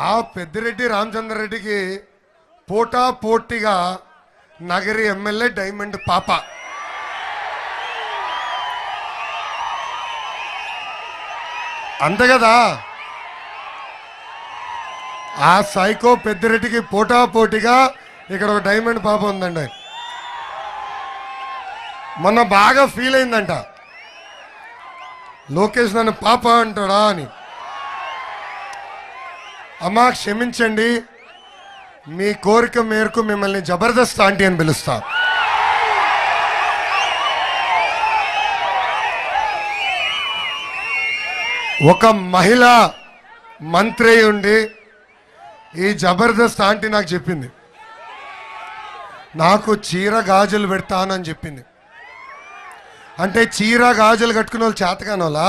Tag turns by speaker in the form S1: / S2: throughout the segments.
S1: ఆ పెద్దిరెడ్డి రామచంద్రరెడ్డికి పోటా పోటీగా నగరి ఎమ్మెల్యే డైమండ్ పాప. అంతే కదా. ఆ సైకో పెద్దిరెడ్డికి పోటా పోటీగా ఇక్కడ ఒక డైమండ్ పాప ఉందండి. మొన్న బాగా ఫీల్ అయిందంట, లోకేష్ నన్ను పాప అంటాడా అని. అమ్మా క్షమించండి, మీ కోరిక మేరకు మిమ్మల్ని జబర్దస్త్ ఆంటీ అని పిలుస్తా. ఒక మహిళా మంత్రి ఉండి ఈ జబర్దస్త్ ఆంటీ నాకు చెప్పింది, నాకు చీర గాజులు పెడతానని చెప్పింది. అంటే చీర గాజులు కట్టుకునే వాళ్ళు చేతకానోలా?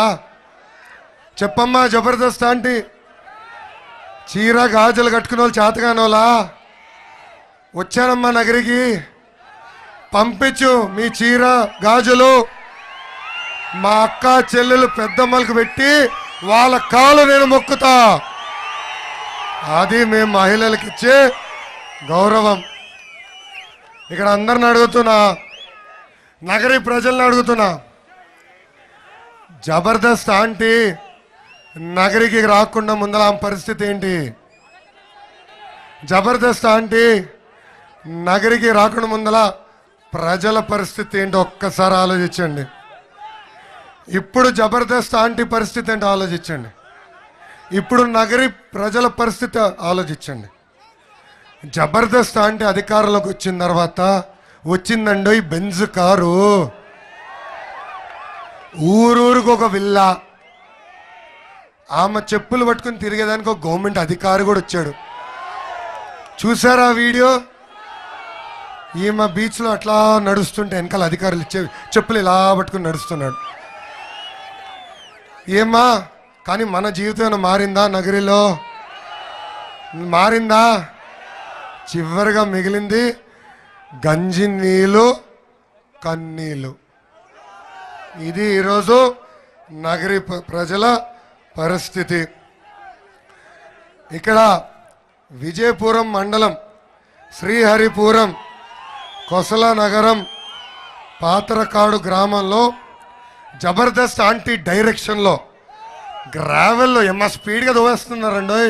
S1: చెప్పమ్మా జబర్దస్త్ ఆంటీ, చీర గాజులు కట్టుకునే వాళ్ళు చేతకానోలా? వచ్చానమ్మా నగరికి, పంపించు మీ చీర గాజులు మా అక్క చెల్లెలు పెద్దమ్మలకు పెట్టి వాళ్ళ కాలు నేను మొక్కుతా. అది మేము మహిళలకు ఇచ్చే గౌరవం. ఇక్కడ అందరిని అడుగుతున్నా, నగరి ప్రజల్ని అడుగుతున్నా, జబర్దస్త్ ఆంటీ నగరికి రాకుండా ముందర ఆమె పరిస్థితి ఏంటి? జబర్దస్త్ ఆంటీ నగరికి రాకుండా ముందల ప్రజల పరిస్థితి ఏంటో ఒక్కసారి ఆలోచించండి. ఇప్పుడు జబర్దస్త్ ఆంటీ పరిస్థితి ఏంటో ఆలోచించండి. ఇప్పుడు నగరి ప్రజల పరిస్థితి ఆలోచించండి. జబర్దస్త్ ఆంటీ అధికారంలోకి వచ్చిన తర్వాత వచ్చిందండి ఈ బెంజ్ కారు, ఊరూరికి ఒక విల్లా, ఆమె చెప్పులు పట్టుకుని తిరిగేదానికి ఒక గవర్నమెంట్ అధికారి కూడా వచ్చాడు. చూసారా వీడియో? ఈమె బీచ్లో అట్లా నడుస్తుంటే వెనకాల అధికారులు ఇచ్చే చెప్పులు ఇలా పట్టుకుని నడుస్తున్నాడు. ఏమా కానీ మన జీవితం మారిందా? నగరిలో మారిందా? చివరిగా మిగిలింది గంజి నీళ్ళు, కన్నీళ్ళు. ఇది ఈరోజు నగరి ప్రజల పరిస్థితి. ఇక్కడ విజయపురం మండలం, శ్రీహరిపురం, కొసల నగరం, పాతరకాడు గ్రామంలో జబర్దస్త్ ఆంటీ డైరెక్షన్లో గ్రావెల్లో ఏమన్నా స్పీడ్గా దోవేస్తున్నారండి.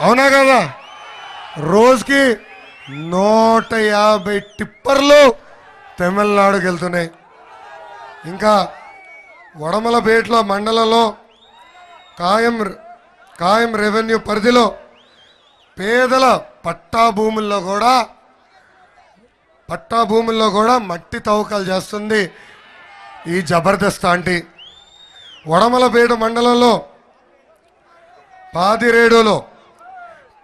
S1: అవునా కదా? రోజుకి 150 టిప్పర్లు తమిళనాడుకి వెళ్తున్నాయి. ఇంకా వడమలపేటలో మండలంలో కాయం రెవెన్యూ పరిధిలో పేదల పట్టా భూముల్లో కూడా మట్టి తవ్వకాలు చేస్తుంది ఈ జబర్దస్త్ ఆంటీ. వడమలపేట మండలంలో పాదిరేడులో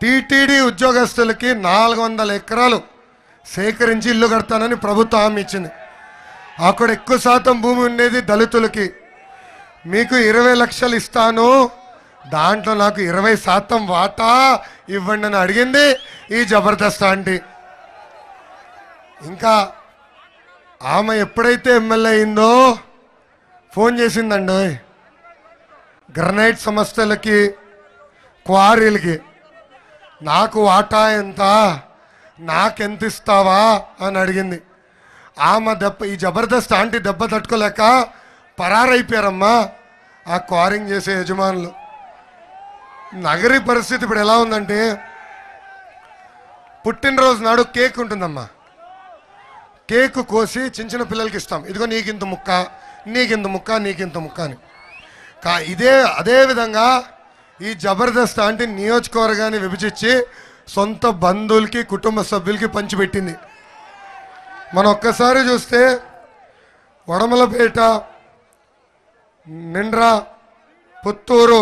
S1: టీటీడీ ఉద్యోగస్తులకి 400 ఎకరాలు సేకరించి ఇల్లు కడతానని ప్రభుత్వం హామీ ఇచ్చింది. అక్కడ ఎక్కువ శాతం భూమి ఉండేది దళితులకి. మీకు 20 లక్షలు ఇస్తాను, దాంట్లో నాకు 20% వాటా ఇవ్వండి అని అడిగింది ఈ జబర్దస్త్ ఆంటీ. ఇంకా ఆమె ఎప్పుడైతే ఎమ్మెల్యే అయిందో ఫోన్ చేసిందండి గ్రనైట్ సంస్థలకి, క్వారీలకి, నాకు వాటా ఎంత, నాకెంత ఇస్తావా అని అడిగింది. ఆమె ఈ జబర్దస్త్ ఆంటీ దెబ్బ తట్టుకోలేక పరారైపోయారమ్మా ఆ క్వారింగ్ చేసే యజమానులు. నగరి పరిస్థితి ఇప్పుడు ఎలా ఉందంటే, పుట్టినరోజు నాడు కేక్ ఉంటుందమ్మా, కేక్ కోసి చిన్న చిన్న పిల్లలకి ఇస్తాం, ఇదిగో నీకింత ముక్క, నీకింత ముక్క, నీకింత ముక్క అని. అదే విధంగా ఈ జబర్దస్త్ ఆంటీ నియోజకవర్గాన్ని విభజించి సొంత బంధువులకి, కుటుంబ సభ్యులకి పంచిపెట్టింది. మనం ఒక్కసారి చూస్తే వడమలపేట, నిండ్రా, పుత్తూరు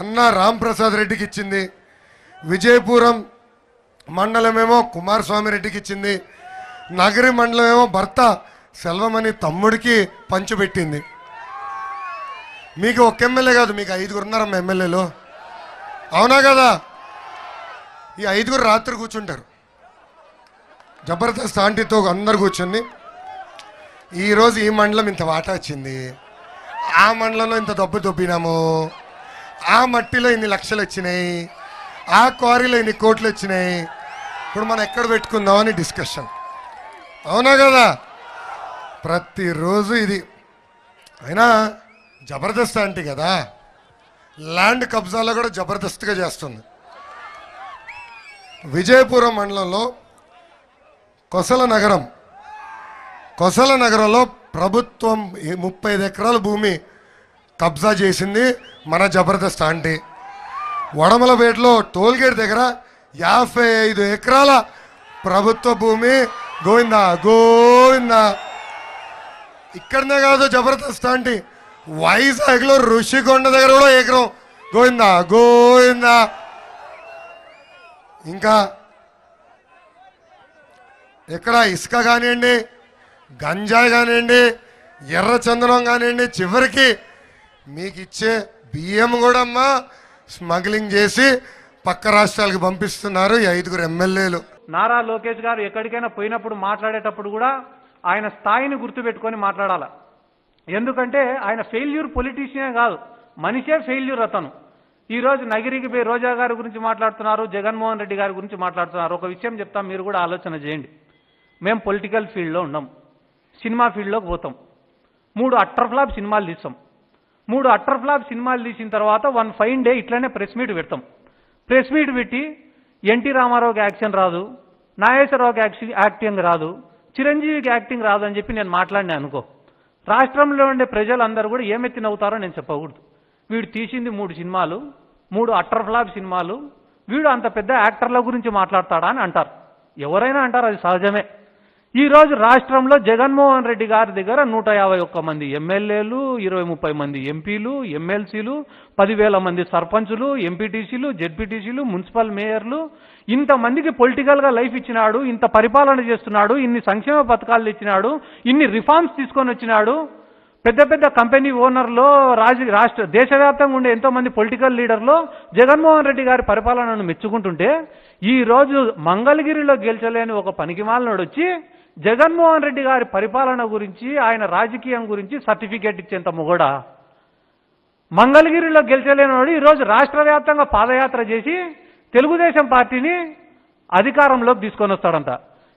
S1: అన్న రాంప్రసాద్ రెడ్డికి ఇచ్చింది, విజయపురం మండలమేమో కుమారస్వామి రెడ్డికి ఇచ్చింది, నగరి మండలమేమో భర్త సెల్వమణి తమ్ముడికి పంచిపెట్టింది. మీకు ఒక ఎమ్మెల్యే కాదు, మీకు 5 ఉన్నారమ్మ ఎమ్మెల్యేలు. అవునా కదా? ఈ 5 రాత్రి కూర్చుంటారు జబర్దస్త్ ఆంటీతో అందరు కూర్చొని, ఈరోజు ఈ మండలం ఇంత వాటా వచ్చింది, ఆ మండలంలో ఇంత దొబ్బినాము, ఆ మట్టిలో ఇన్ని లక్షలు వచ్చినాయి, ఆ క్వారీలో ఇన్ని కోట్లు వచ్చినాయి, ఇప్పుడు మనం ఎక్కడ పెట్టుకుందామని డిస్కషన్. అవునా కదా? ప్రతిరోజు ఇది. అయినా జబర్దస్త్ అంటే కదా, ల్యాండ్ కబ్జాలో కూడా జబర్దస్త్గా చేస్తుంది. విజయపురం మండలంలో కొసల నగరంలో ప్రభుత్వం 35 ఎకరాల భూమి కబ్జా చేసింది మన జబర్దస్త్ ఆంటీ. వడమలపేటలో టోల్గేట్ దగ్గర 55 ఎకరాల ప్రభుత్వ భూమి గోవిందా గోవిందా. ఇక్కడనే కాదు జబర్దస్త్ ఆంటీ, వైజాగ్లో ఋషికొండ దగ్గర కూడా ఎకరం గోవిందా గోవిందా. ఇంకా ఎక్కడ ఇసుక కానివ్వండి, గంజాయి కానివ్వండి, ఎర్ర చందనం కానివ్వండి, చివరికి మీకు ఇచ్చే బియ్యం కూడా అమ్మా స్మగ్లింగ్ చేసి పక్క రాష్ట్రాలకు పంపిస్తున్నారు ఈ 5 ఎమ్మెల్యేలు.
S2: నారా లోకేష్ గారు ఎక్కడికైనా పోయినప్పుడు మాట్లాడేటప్పుడు కూడా ఆయన స్థాయిని గుర్తుపెట్టుకొని మాట్లాడాలి. ఎందుకంటే ఆయన ఫెయిల్యూర్ పొలిటీషియనే కాదు, మనిషే ఫెయిల్యూర్ అతను. ఈరోజు నగిరికి పోయి రోజా గారి గురించి మాట్లాడుతున్నారు, జగన్మోహన్ రెడ్డి గారి గురించి మాట్లాడుతున్నారు. ఒక విషయం చెప్తాం, మీరు కూడా ఆలోచన చేయండి. మేము పొలిటికల్ ఫీల్డ్లో ఉన్నాం, సినిమా ఫీల్డ్లోకి పోతాం, 3 అట్టర్ ఫ్లాప్ సినిమాలు తీస్తాం. 3 అట్టర్ ఫ్లాప్ సినిమాలు తీసిన తర్వాత వన్ ఫైన్ డే ఇట్లనే ప్రెస్ మీట్ పెడతాం. ప్రెస్ మీట్ పెట్టి ఎన్టీ రామారావుకి యాక్షన్ రాదు, నాగేశ్వరరావుకి యాక్టింగ్ రాదు, చిరంజీవికి యాక్టింగ్ రాదు అని చెప్పి నేను మాట్లాడినా అనుకో, రాష్ట్రంలో ఉండే ప్రజలందరూ కూడా ఏమెత్తి నవ్వుతారో నేను చెప్పకూడదు. వీడు తీసింది 3 సినిమాలు, 3 అట్టర్ ఫ్లాప్ సినిమాలు, వీడు అంత పెద్ద యాక్టర్ల గురించి మాట్లాడతాడా అని అంటారు. ఎవరైనా అంటారు, అది సహజమే. ఈరోజు రాష్ట్రంలో జగన్మోహన్ రెడ్డి గారి దగ్గర 151 మంది ఎమ్మెల్యేలు, 20-30 మంది ఎంపీలు, ఎమ్మెల్సీలు, 10,000 మంది సర్పంచులు, ఎంపీటీసీలు, జెడ్పీటీసీలు, మున్సిపల్ మేయర్లు, ఇంతమందికి పొలిటికల్గా లైఫ్ ఇచ్చినాడు, ఇంత పరిపాలన చేస్తున్నాడు, ఇన్ని సంక్షేమ పథకాలు ఇచ్చినాడు, ఇన్ని రిఫార్మ్స్ తీసుకొని వచ్చినాడు. పెద్ద పెద్ద కంపెనీ ఓనర్లో రాష్ట్ర దేశవ్యాప్తంగా ఉండే ఎంతోమంది పొలిటికల్ లీడర్లో జగన్మోహన్ రెడ్డి గారి పరిపాలనను మెచ్చుకుంటుంటే, ఈరోజు మంగళగిరిలో గెలిచలేని ఒక పనికిమాలినోడు వచ్చి జగన్మోహన్ రెడ్డి గారి పరిపాలన గురించి, ఆయన రాజకీయం గురించి సర్టిఫికేట్ ఇచ్చేంత మొగోడా? మంగళగిరిలో గెలిచలేనివాడు ఈరోజు రాష్ట్ర వ్యాప్తంగా పాదయాత్ర చేసి తెలుగుదేశం పార్టీని అధికారంలోకి తీసుకొని వస్తాడంట.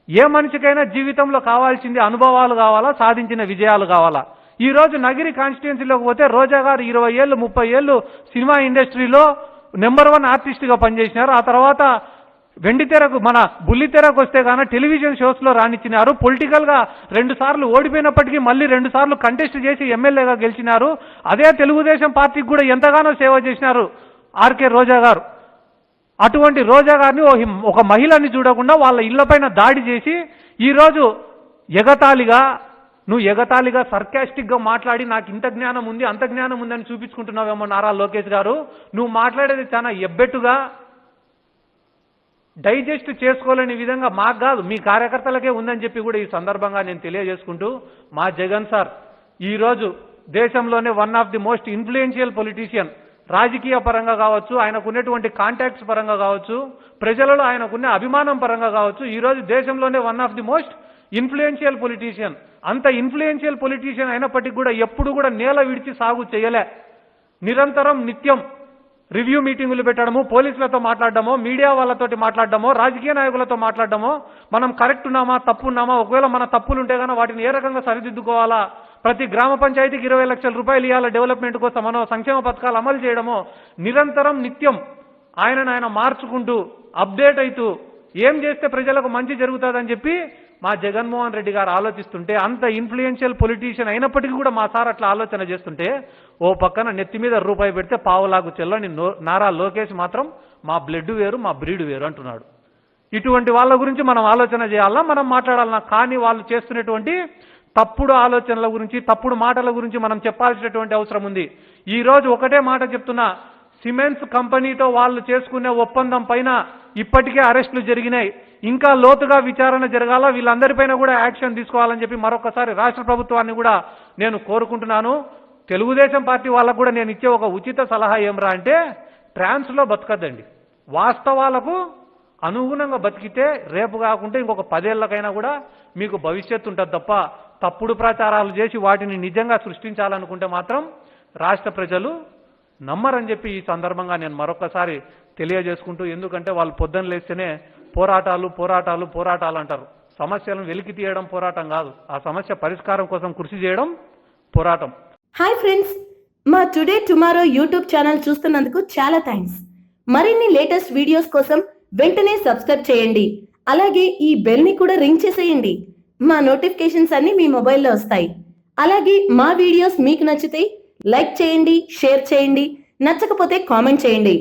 S2: ఏ మనిషికైనా జీవితంలో కావాల్సింది అనుభవాలు కావాలా, సాధించిన విజయాలు కావాలా? ఈరోజు నగిరి కాన్స్టిట్యున్సీలోకి పోతే రోజా గారు 20 ఏళ్ళు 30 ఏళ్ళు సినిమా ఇండస్ట్రీలో నెంబర్ 1 ఆర్టిస్ట్గా పనిచేసినారు. ఆ తర్వాత వెండితెరకు మన బుల్లితెరకు వస్తే కానీ టెలివిజన్ షోస్లో రాణించినారు. పొలిటికల్గా 2 సార్లు ఓడిపోయినప్పటికీ మళ్ళీ 2 సార్లు కంటెస్ట్ చేసి ఎమ్మెల్యేగా గెలిచినారు. అదే తెలుగుదేశం పార్టీకి కూడా ఎంతగానో సేవ చేసినారు ఆర్కే రోజా గారు. అటువంటి రోజా గారిని ఒక మహిళని చూడకుండా వాళ్ళ ఇళ్లపైన దాడి చేసి ఈరోజు ఎగతాళిగా సర్కాస్టిక్గా మాట్లాడి నాకు ఇంత జ్ఞానం ఉంది అంత జ్ఞానం ఉందని చూపించుకుంటున్నావేమో నారా లోకేష్ గారు. నువ్వు మాట్లాడేది చాలా ఎబ్బెట్టుగా, డైజెస్ట్ చేసుకోలేని విధంగా మాకు కాదు మీ కార్యకర్తలకే ఉందని చెప్పి కూడా ఈ సందర్భంగా నేను తెలియజేసుకుంటూ, మా జగన్ సార్ ఈరోజు దేశంలోనే one of the most influential politician, రాజకీయ పరంగా కావచ్చు, ఆయనకున్నటువంటి కాంటాక్ట్స్ పరంగా కావచ్చు, ప్రజలలో ఆయనకున్న అభిమానం పరంగా కావచ్చు, ఈరోజు దేశంలోనే one of the most influential politician. అంత ఇన్ఫ్లుయెన్షియల్ పొలిటీషియన్ అయినప్పటికీ కూడా ఎప్పుడు కూడా నేల విడిచి సాగు చేయలే. నిరంతరం నిత్యం రివ్యూ మీటింగులు పెట్టడము, పోలీసులతో మాట్లాడడమో, మీడియా వాళ్ళతోటి మాట్లాడడమో, రాజకీయ నాయకులతో మాట్లాడడమో, మనం కరెక్ట్ ఉన్నామా తప్పు ఉన్నామా, ఒకవేళ మన తప్పులు ఉంటే కనుక వాటిని ఏ రకంగా సరిదిద్దుకోవాలా, ప్రతి గ్రామ పంచాయతీకి 20 లక్షల రూపాయలు ఇవ్వాలా డెవలప్మెంట్ కోసం, మనం సంక్షేమ పథకాలు అమలు చేయడమో, నిరంతరం నిత్యం ఆయన మార్చుకుంటూ అప్డేట్ అవుతూ ఏం చేస్తే ప్రజలకు మంచి జరుగుతుందని చెప్పి మా జగన్మోహన్ రెడ్డి గారు ఆలోచిస్తుంటే, అంత ఇన్ఫ్లుయెన్షియల్ పొలిటీషియన్ అయినప్పటికీ కూడా మా సార్ అట్లా ఆలోచన చేస్తుంటే, ఓ పక్కన నెత్తి మీద రూపాయి పెడితే పావులాగు చెల్లని నారా లోకేష్ మాత్రం మా బ్లడ్ వేరు మా బ్రీడ్ వేరు అంటున్నాడు. ఇటువంటి వాళ్ళ గురించి మనం ఆలోచన చేయాలా, మనం మాట్లాడాలన్నా? కానీ వాళ్ళు చేస్తున్నటువంటి తప్పుడు ఆలోచనల గురించి, తప్పుడు మాటల గురించి మనం చెప్పాల్సినటువంటి అవసరం ఉంది. ఈరోజు ఒకటే మాట చెప్తున్నా, సిమెంట్స్ కంపెనీతో వాళ్ళు చేసుకునే ఒప్పందం పైన ఇప్పటికే అరెస్టులు జరిగినాయి. ఇంకా లోతుగా విచారణ జరగాల, వీళ్ళందరిపైన కూడా యాక్షన్ తీసుకోవాలని చెప్పి మరొకసారి రాష్ట్ర ప్రభుత్వాన్ని కూడా నేను కోరుకుంటున్నాను. తెలుగుదేశం పార్టీ వాళ్ళకు కూడా నేను ఇచ్చే ఒక ఉచిత సలహా ఏమరా అంటే, ట్రాన్స్లో బతకద్దండి. వాస్తవాలకు అనుగుణంగా బతికితే రేపు కాకుంటే ఇంకొక 10 ఏళ్లకైనా కూడా మీకు భవిష్యత్తు ఉంటుంది తప్ప, తప్పుడు ప్రచారాలు చేసి వాటిని నిజంగా సృష్టించాలనుకుంటే మాత్రం రాష్ట్ర ప్రజలు నమ్మరని చెప్పి ఈ సందర్భంగా నేను మరొకసారి తెలియజేసుకుంటూ, ఎందుకంటే వాళ్ళు పొద్దున్న లేస్తేనే పోరాటాలు అంటారు. సమస్యలను వెలికి తీయడం పోరాటం కాదు, ఆ సమస్య పరిష్కారం కోసం కృషి చేయడం పోరాటం.
S3: హాయ్ ఫ్రెండ్స్, మా టుడే టుమారో యూట్యూబ్ ఛానల్ చూస్తున్నందుకు చాలా థ్యాంక్స్. మరిన్ని లేటెస్ట్ వీడియోస్ కోసం వెంటనే సబ్స్క్రైబ్ చేయండి. అలాగే ఈ బెల్ ని కూడా రింగ్ చేసేయండి. మా నోటిఫికేషన్స్ అన్ని మీ మొబైల్లో వస్తాయి. అలాగే మా వీడియోస్ మీకు నచ్చితే లైక్ చేయండి, షేర్ చేయండి, నచ్చకపోతే కామెంట్ చేయండి.